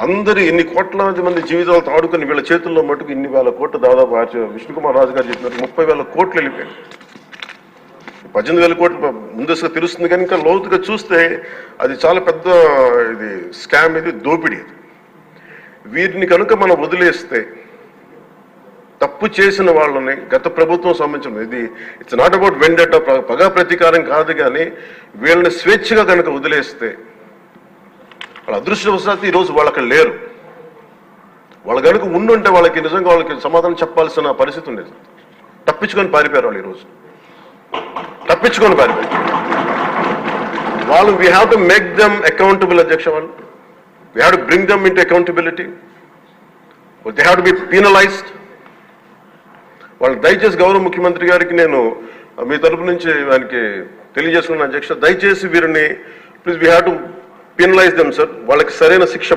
అందరూ ఇన్ని కోట్లాది మంది జీవితాలతో ఆడుకుని వీళ్ళ చేతుల్లో మటుకు ఇన్ని వేల కోట్లు దాదాపు విష్ణుకుమార్ రాజు గారు చెప్పినట్టు 30,000 కోట్లు వెళ్ళిపోయాయి. 18,000 కోట్లు ముందస్తుగా తెలుస్తుంది కానీ ఇంకా లోతుగా చూస్తే అది చాలా పెద్ద ఇది స్కామ్, ఇది దోపిడీ. వీటిని కనుక మనం వదిలేస్తే తప్పు చేసిన వాళ్ళని గత ప్రభుత్వం సంబంధించిన ఇది ఇట్స్ నాట్ అబౌట్ వెండెటా, పగా ప్రతీకారం కాదు, కానీ వీళ్ళని స్వేచ్ఛగా కనుక వదిలేస్తే వాళ్ళ అదృష్టవశాత్తు ఈరోజు వాళ్ళు అక్కడ లేరు. వాళ్ళు కనుక ఉండుంటే వాళ్ళకి నిజంగా వాళ్ళకి సమాధానం చెప్పాల్సిన పరిస్థితి ఉండేది. తప్పించుకొని పారిపోయారు వాళ్ళు ఈరోజు, తప్పించుకొని పారిపోయారు వాళ్ళు. We have to make them accountable అధ్యక్ష. వాళ్ళు we have to bring them into accountability. They have to be penalised. వాళ్ళు దయచేసి గౌరవ ముఖ్యమంత్రి గారికి నేను మీ తరపు నుంచి ఆయనకి తెలియజేస్తున్నాను అధ్యక్ష, దయచేసి వీరిని please we have to penalize them, sir. వాళ్ళకి సరైన శిక్ష